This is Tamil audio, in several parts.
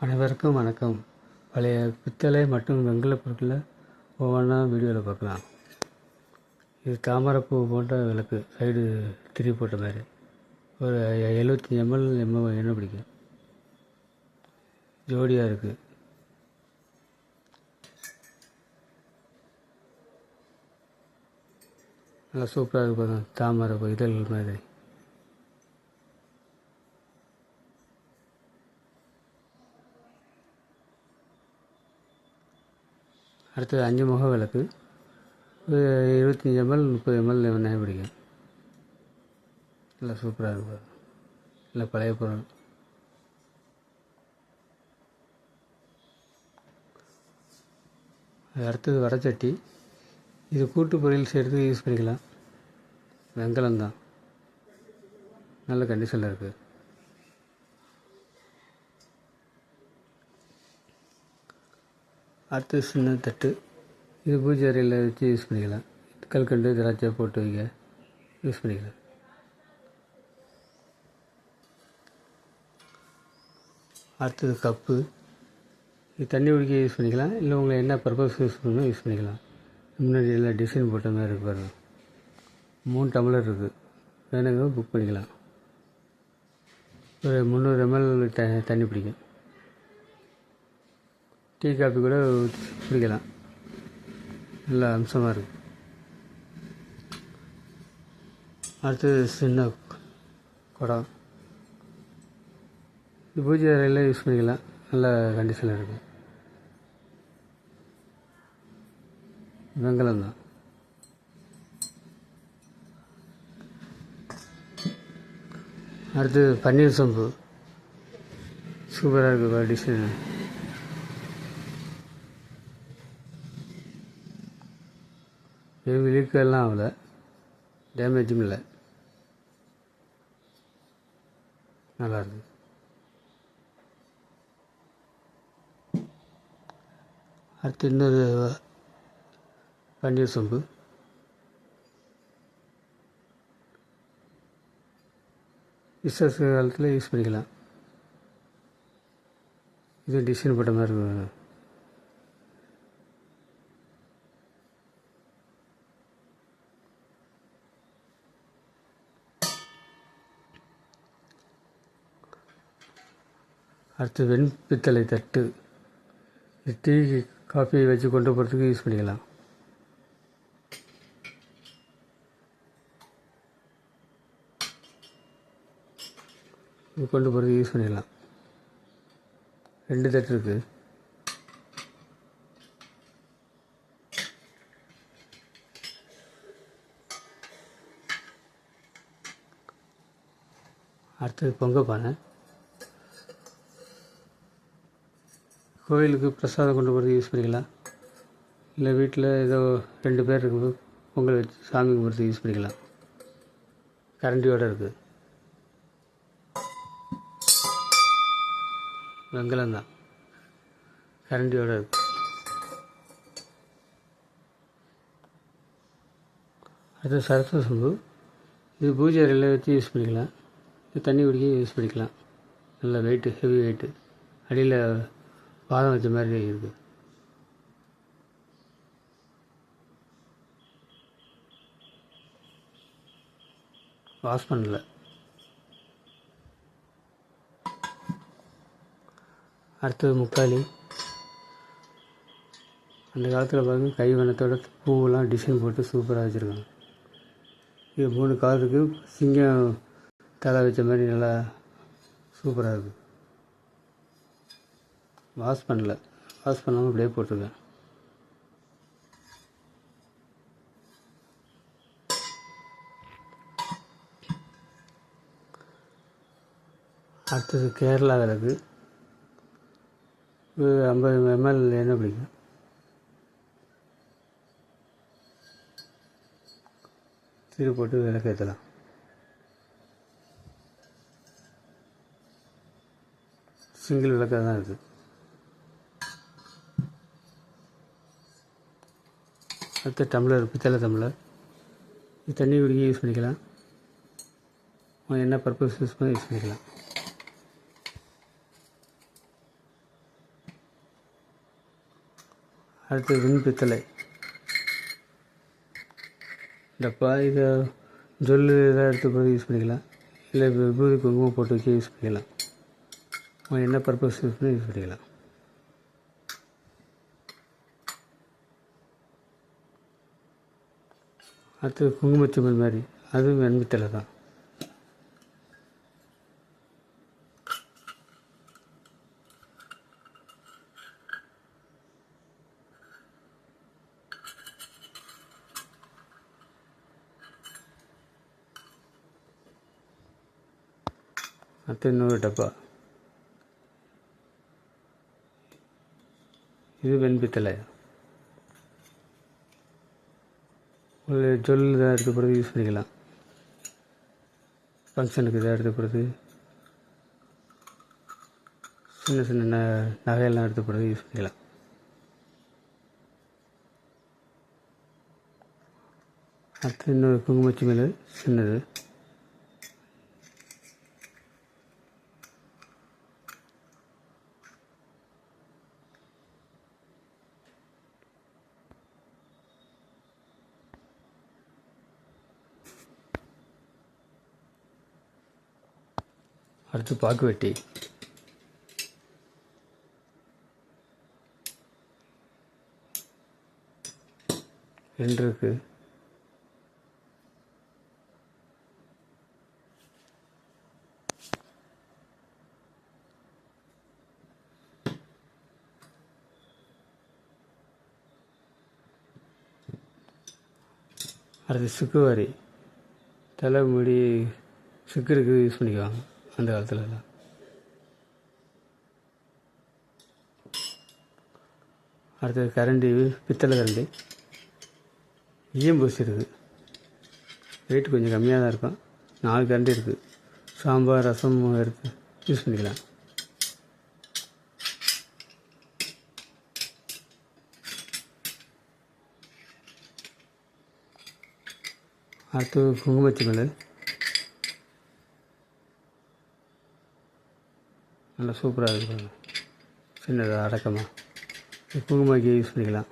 அனைவருக்கும் வணக்கம். பழைய பித்தளை மற்றும் வெண்கலப் பொருட்களை ஒவ்வொன்றா வீடியோவில் பார்க்கலாம். இது தாமரைப்பூ போன்ற விளக்கு, சைடு திரி போட்ட மாதிரி ஒரு 75 ml எண்ணெய் பிடிக்கும். ஜோடியாக இருக்குது. நல்லா சூப்பராக இருக்குது பாருங்கள். தாமரைப்பூ இதழ்கள் மாதிரி. அடுத்தது 5 முக விளக்கு, 25 ml 30 ml எண்ணெய் பிடிக்கும். நல்லா சூப்பராக இருக்கும். நல்லா பழைய பொருள். அடுத்தது வடைச்சட்டி. இது கூட்டு பொரியல் செய்கிறதுக்கு யூஸ் பண்ணிக்கலாம். வெண்கலம் தான், நல்ல கண்டிஷனில் இருக்குது. அடுத்து சின்ன தட்டு. இது பூஜை அறையில் வச்சு யூஸ் பண்ணிக்கலாம். கல்கண்டு திராட்சை போட்டு வைக்க யூஸ் பண்ணிக்கலாம். அடுத்தது கப்பு. இது தண்ணி குடிக்க யூஸ் பண்ணிக்கலாம், இல்லை உங்களை என்ன பர்பஸ் யூஸ் பண்ணணும் யூஸ் பண்ணிக்கலாம். முன்னாடி எல்லாம் டிசைன் போட்ட மாதிரி இருக்கு பாருங்கள். 3 டம்ளர் இருக்குது. வேணுங்க புக் பண்ணிக்கலாம். ஒரு 300 ml தண்ணி பிடிக்கும். டீ காஃபி கூட குடிக்கலாம். நல்ல அம்சமாக இருக்குது. அடுத்தது சின்ன குடம். இது பூஜை அறையில் யூஸ் பண்ணிக்கலாம். நல்ல கண்டிஷனில் இருக்குது. வெண்கலம் தான். அடுத்தது பன்னீர் சொம்பு. சூப்பராக இருக்குது டிசைன். லீக்கெல்லாம் ஆகலை, டேமேஜும் இல்லை, நல்லாயிருக்கு. அடுத்து இன்னொரு பன்னீர் சொம்பு. விசேஷ காலத்தில் யூஸ் பண்ணிக்கலாம். இது டிசைன் போட்ட மாதிரி இருக்கும். அடுத்து வெண்பித்தளை தட்டு. டீ காஃபி வச்சு கொண்டு போகிறதுக்கு யூஸ் பண்ணிக்கலாம். இது கொண்டு போகிறதுக்கு யூஸ் பண்ணிக்கலாம். 2 தட்டு இருக்குது. அடுத்தது பொங்க பானை. கோயிலுக்கு பிரசாதம் கொண்டு போகிறது யூஸ் பண்ணிக்கலாம், இல்லை வீட்டில் ஏதோ 2 பேர் இருக்கும்போது பொங்கல் வச்சு சாமி கும்பிட்றதுக்கு யூஸ் பண்ணிக்கலாம். கரண்டியோடு இருக்குது. வெண்கலம் தான், கரண்டியோடு இருக்குது. அடுத்து சரஸ்வ சொம்பு. இது பூஜை அறையில் வச்சு யூஸ் பண்ணிக்கலாம். இது தண்ணி குடிக்க யூஸ் பண்ணிக்கலாம். நல்ல வெயிட்டு, ஹெவி வெயிட்டு. அடியில் பாதம் வச்ச மாதிரி இருக்குது. வாஷ் பண்ணல. அடுத்தது முக்காலி. அந்த காலத்தில் பாருங்க, கைவண்ணத்தோட பூவெல்லாம் டிசைன் போட்டு சூப்பராக வச்சுருக்காங்க. இது 3 காலத்துக்கு சிங்கம் தலை வச்ச மாதிரி நல்லா சூப்பராக இருக்குது. வாஷ் பண்ணல, வாஷ் பண்ணாமல் அப்படியே போட்டிருக்கேன். அடுத்தது கேரளா விளக்கு. 50 ml எண்ணெய் பிடிக்கும். திரி போட்டு விளக்கு ஏற்றலாம். சிங்கிள் விளக்காக தான் இருக்குது. அடுத்த டம்ளர், பித்தளை டம்ளர். இது தண்ணி குடிக்க யூஸ் பண்ணிக்கலாம். என்ன பர்பஸ் யூஸ் பண்ணிக்கலாம். அடுத்து வெண்பித்தளை டப்பா. இதை ஜொல்லு எதாவது எடுத்து போய் யூஸ் பண்ணிக்கலாம், இல்லை விபூதி குங்குமம் போட்டு வைக்க யூஸ் பண்ணிக்கலாம். என்ன பர்பஸ் யூஸ் பண்ணி யூஸ் பண்ணிக்கலாம். அடுத்து குங்குமச்சிமல் மாதிரி, அதுவும் வெண்பித்தளை தான். அடுத்து இன்னொரு டப்பா, இது வெண்பித்தளை. ஒரு ஜொல் இதாக எடுத்து போகிறது யூஸ் பண்ணிக்கலாம், ஃபங்க்ஷனுக்கு இதாக எடுத்து போகிறது, சின்ன சின்ன நகையெல்லாம் எடுத்து போகிறது யூஸ் பண்ணிக்கலாம். அடுத்து இன்னொரு குங்குமச்சிமல் சின்னது. அடுத்து பாக்கு வெட்டி. ரெண்டு இருக்குது. அடுத்து சுக்குவாரி, தலை முடி சுக்குருக்கு யூஸ் பண்ணிக்குவாங்க அந்த காலத்துலலாம். அடுத்தது கரண்டி, பித்தளை கரண்டி, ஈயம்பூசி இருக்குது. வெயிட் கொஞ்சம் கம்மியாக தான் இருக்கும். 4 கரண்டி இருக்குது. சாம்பார் ரசம் எடுத்து யூஸ் பண்ணிக்கலாம். அடுத்து குங்குமச்சிமல், நல்லா சூப்பராக இருக்குது. சின்னதாக அடக்கமாக குங்குமக்கு யூஸ் பண்ணிக்கலாம்.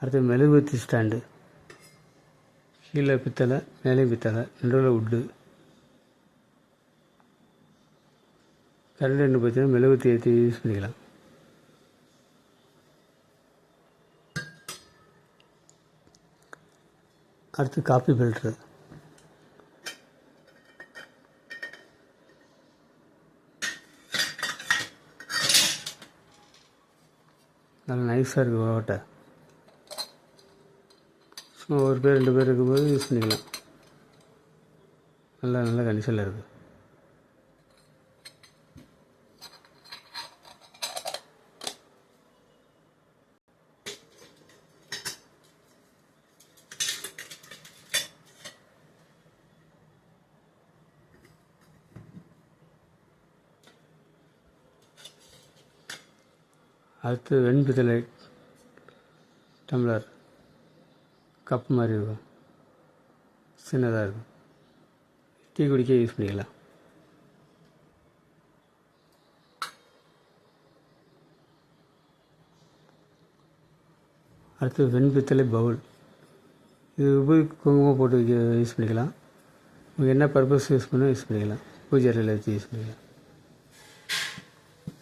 அடுத்து மெழுகுவர்த்தி ஸ்டாண்டு, கீழே பித்தளை மேலேயும் பித்தளை, நடுவில் உட்டு. கரண்ட் என்ன பார்த்தீங்கன்னா மெழுகுவர்த்தி ஏற்றி யூஸ் பண்ணிக்கலாம். அடுத்து காப்பி ஃபில்ட்ரு, நல்லா நைஸாக இருக்குது ஓட்டை. சும்மா ஒரு பேர் 2 பேர் இருக்கும்போது யூஸ் பண்ணிக்கலாம். நல்ல கண்டிஷனில் இருக்குது. அடுத்து வெண்பித்தளை டம்ளர், கப் மாதிரி இருக்கும், சின்னதாக இருக்கும். டீ குடிக்க யூஸ் பண்ணிக்கலாம். அடுத்து வெண்பித்தளை பவுல், இது உபயோக குங்குமம் போட்டு வைக்க யூஸ் பண்ணிக்கலாம். உங்களுக்கு என்ன பர்பஸ் யூஸ் பண்ண யூஸ் பண்ணிக்கலாம். பூஜை அறையில் வச்சு யூஸ் பண்ணிக்கலாம்.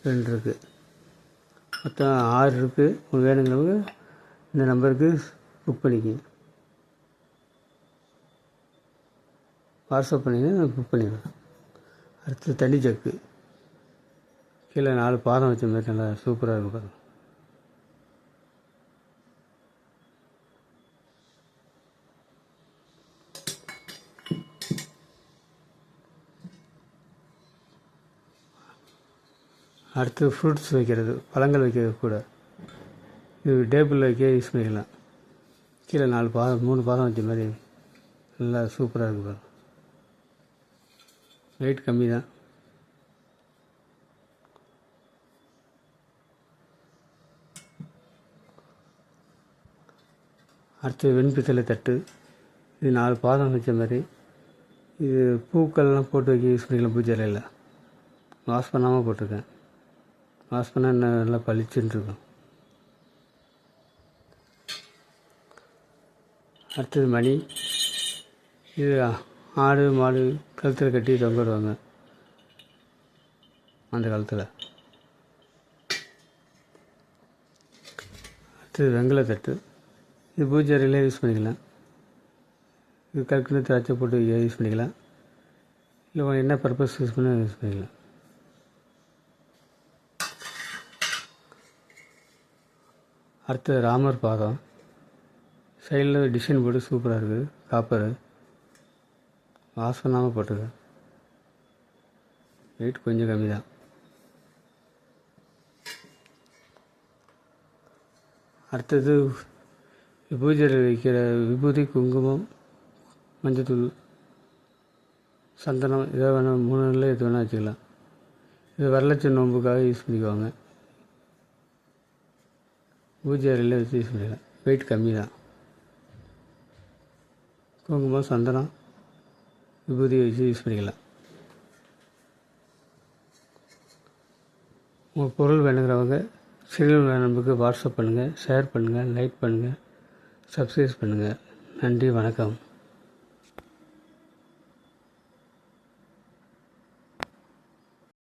2 இருக்குது, மொத்தம் 6 இருக்குது. உங்களுக்கு வேணுங்கிறவங்க இந்த நம்பருக்கு புக் பண்ணிக்கிங்க. வாட்ஸ்அப் பண்ணிங்கன்னா புக் பண்ணிடுவேன். அடுத்து தண்ணி ஜக்கு, கீழே 4 பாதம் வச்ச மாதிரி நல்லா சூப்பராக இருக்கும் பாருங்கள். அடுத்து ஃப்ரூட்ஸ் வைக்கிறது, பழங்கள் வைக்கிறது கூட, இது டேபிளில் வைக்க யூஸ் பண்ணிக்கலாம். கீழே 4 பாதம் 3 பாதம் வச்ச மாதிரி நல்லா சூப்பராக இருக்குது பாருங்கள். வெயிட் கம்மி தான். அடுத்து வெண்பித்தளை தட்டு, இது 4 பாதம் வச்ச மாதிரி. இது பூக்கள்லாம் போட்டு வைக்க யூஸ் பண்ணிக்கலாம். பூஜை அறையில் வாஷ் பண்ணாமல் போட்டிருக்கேன். வாஷ் பண்ணால் இன்னும் நல்லா பளிச்சுன்னு இருக்கும். அடுத்தது மணி. இது ஆடு மாடு கழுத்தில் கட்டி தொங்க விடுவாங்க அந்த காலத்தில். அடுத்தது வெங்கல தட்டு. இது பூஜை அறையில் யூஸ் பண்ணிக்கலாம். இது கற்கண்டு திராட்சை போட்டு யூஸ் பண்ணிக்கலாம். இல்லை என்ன பர்பஸ் யூஸ் பண்ணிக்கலாம். அடுத்தது ராமர் பாதம். சைடில் டிசைன் போட்டு சூப்பராக இருக்குது. காப்பரு வாஷ் பண்ணாமல் போட்டுது. வெயிட் கொஞ்சம் கம்மி தான். அடுத்தது பூஜையில் வைக்கிற விபூதி, குங்குமம், மஞ்சத்தூள், சந்தனம், இதை வேணால் 3 நாளில் எது வேணால் வச்சுக்கலாம். இது வரலட்ச நோம்புக்காக யூஸ் பண்ணிக்குவாங்க. பூஜை அறையில் வச்சு யூஸ் பண்ணிக்கலாம். வெயிட் கம்மி தான். குங்குமம், சந்தனம், விபூதி வச்சு யூஸ் பண்ணிக்கலாம். உங்கள் பொருள் வேணுங்கிறவங்க சிறிய நம்பருக்கு வாட்ஸ்அப் பண்ணுங்கள், ஷேர் பண்ணுங்கள், லைக் பண்ணுங்கள், சப்ஸ்கிரைப் பண்ணுங்கள். நன்றி, வணக்கம்.